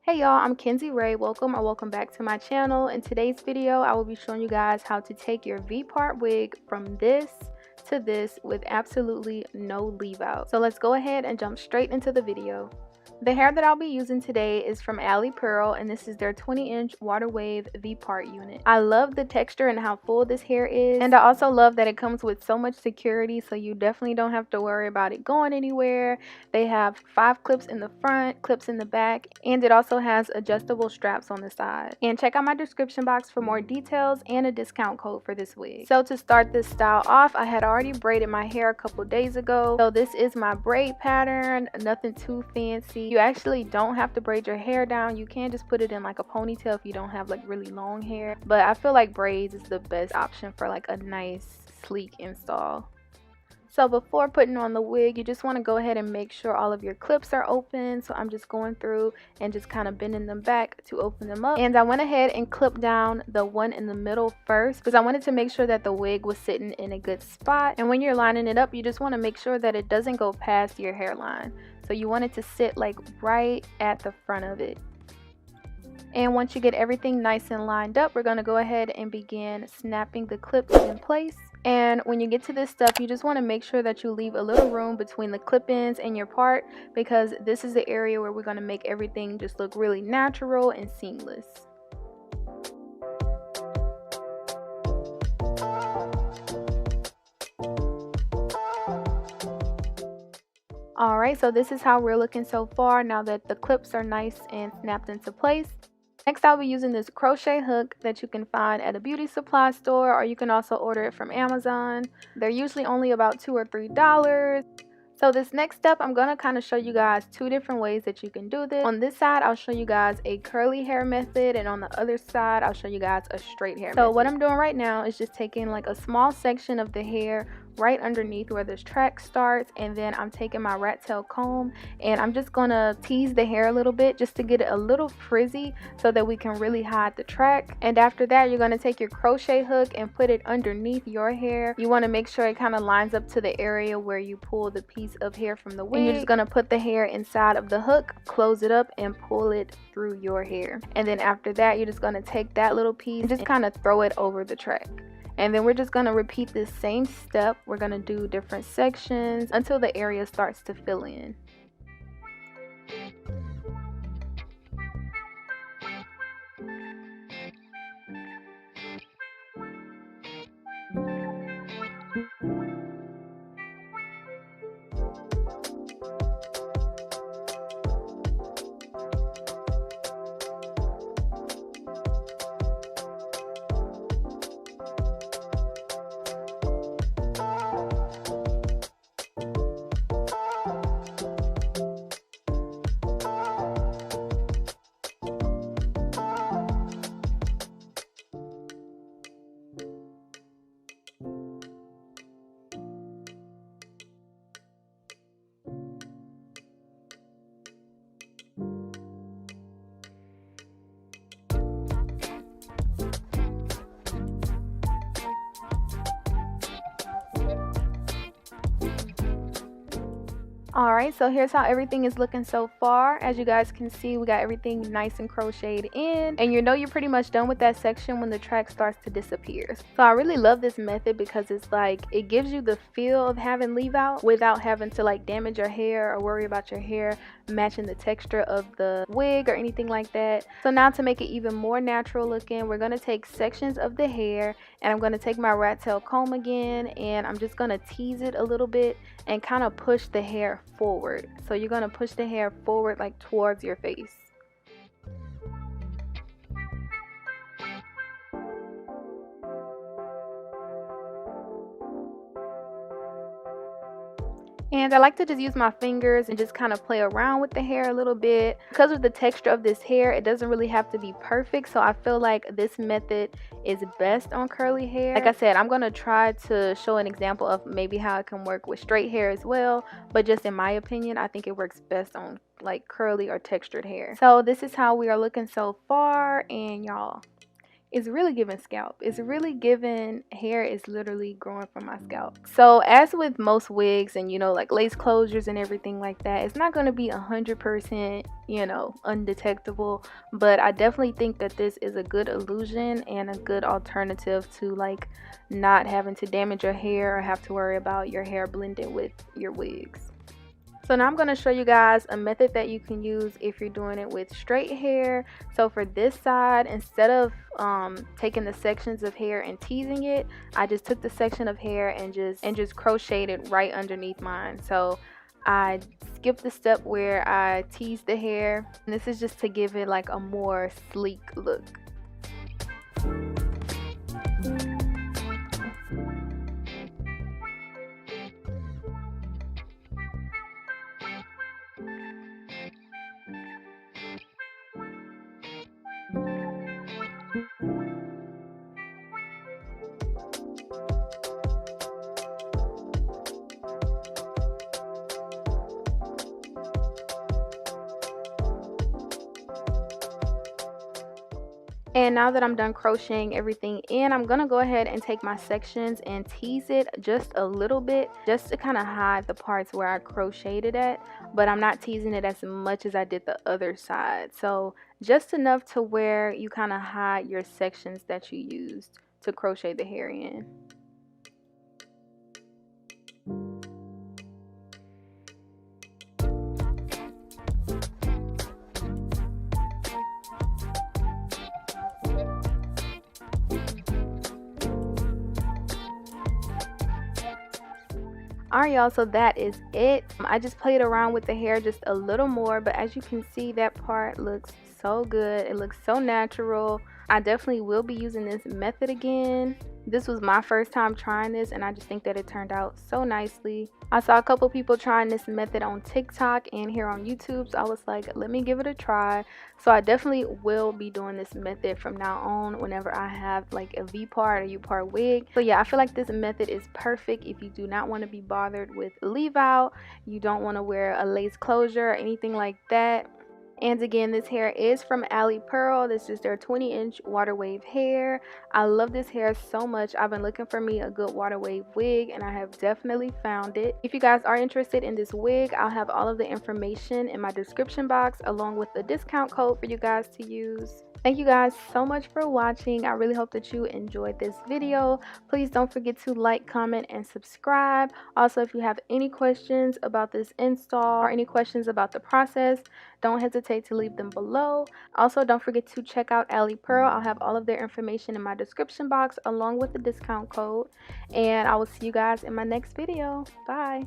Hey y'all, I'm Kenzie Ray. Welcome back to my channel. In today's video, I will be showing you guys how to take your V-part wig from this to this with absolutely no leave out. So let's go ahead and jump straight into the video. The hair that I'll be using today is from AliPearl, and this is their 20-inch water wave V-part unit. I love the texture and how full this hair is, and I also love that it comes with so much security, so you definitely don't have to worry about it going anywhere. They have 5 clips in the front, clips in the back, and it also has adjustable straps on the side. And check out my description box for more details and a discount code for this wig. So to start this style off, I had already braided my hair a couple days ago. So this is my braid pattern, nothing too fancy. You actually don't have to braid your hair down. You can just put it in like a ponytail if you don't have like really long hair. But I feel like braids is the best option for like a nice sleek install. So before putting on the wig, you just want to go ahead and make sure all of your clips are open. So I'm just going through and just kind of bending them back to open them up. And I went ahead and clipped down the one in the middle first because I wanted to make sure that the wig was sitting in a good spot. And when you're lining it up, you just want to make sure that it doesn't go past your hairline. So you want it to sit like right at the front of it. And once you get everything nice and lined up, we're going to go ahead and begin snapping the clips in place. And when you get to this step, you just want to make sure that you leave a little room between the clip-ins and your part, because this is the area where we're going to make everything just look really natural and seamless. Alright, so this is how we're looking so far now that the clips are nice and snapped into place. Next, I'll be using this crochet hook that you can find at a beauty supply store, or you can also order it from Amazon. They're usually only about $2 or $3. So this next step, I'm going to kind of show you guys 2 different ways that you can do this. On this side, I'll show you guys a curly hair method, and on the other side, I'll show you guys a straight hair method. So what I'm doing right now is just taking like a small section of the hair right underneath where this track starts, and then I'm taking my rat tail comb and I'm just gonna tease the hair a little bit just to get it a little frizzy so that we can really hide the track. And after that, you're gonna take your crochet hook and put it underneath your hair. You want to make sure it kind of lines up to the area where you pull the piece of hair from the wig. And you're just gonna put the hair inside of the hook, close it up, and pull it through your hair. And then after that, you're just gonna take that little piece and just kind of throw it over the track. And then we're just going to repeat this same step. We're going to do different sections until the area starts to fill in. Alright, so here's how everything is looking so far. As you guys can see, we got everything nice and crocheted in. And you know you're pretty much done with that section when the track starts to disappear. So I really love this method because it's like, it gives you the feel of having leave out without having to like damage your hair or worry about your hair matching the texture of the wig or anything like that. So now to make it even more natural looking, we're going to take sections of the hair, and I'm going to take my rat tail comb again, and I'm just going to tease it a little bit and kind of push the hair forward. So you're going to push the hair forward like towards your face. And I like to just use my fingers and just kind of play around with the hair a little bit. Because of the texture of this hair, it doesn't really have to be perfect. So I feel like this method is best on curly hair. Like I said, I'm going to try to show an example of maybe how it can work with straight hair as well. But just in my opinion, I think it works best on like curly or textured hair. So this is how we are looking so far. And y'all, it's really giving scalp. It's really giving hair is literally growing from my scalp. So as with most wigs and, you know, like lace closures and everything like that, it's not going to be 100%, you know, undetectable, but I definitely think that this is a good illusion and a good alternative to like not having to damage your hair or have to worry about your hair blending with your wigs. So now I'm going to show you guys a method that you can use if you're doing it with straight hair. So for this side, instead of taking the sections of hair and teasing it, I just took the section of hair and just crocheted right underneath mine. So I skipped the step where I teased the hair. And this is just to give it like a more sleek look. And now that I'm done crocheting everything in, I'm gonna go ahead and take my sections and tease it just a little bit, just to kind of hide the parts where I crocheted at, but I'm not teasing it as much as I did the other side. So just enough to where you kind of hide your sections that you used to crochet the hair in. Alright y'all, so that is it. I just played around with the hair just a little more, but as you can see, that part looks so good. It looks so natural. I definitely will be using this method again. This was my first time trying this, and I just think that it turned out so nicely. I saw a couple people trying this method on TikTok and here on YouTube, so I was like, let me give it a try. So I definitely will be doing this method from now on whenever I have like a V-part or U-part wig. So yeah, I feel like this method is perfect if you do not want to be bothered with leave out, you don't want to wear a lace closure or anything like that. And again, this hair is from AliPearl. This is their 20-inch water wave hair. I love this hair so much. I've been looking for me a good water wave wig, and I have definitely found it. If you guys are interested in this wig, I'll have all of the information in my description box along with the discount code for you guys to use. Thank you guys so much for watching. I really hope that you enjoyed this video. Please don't forget to like, comment, and subscribe. Also, if you have any questions about this install or any questions about the process, don't hesitate to leave them below. Also, don't forget to check out AliPearl. I'll have all of their information in my description box along with the discount code. And I will see you guys in my next video. Bye.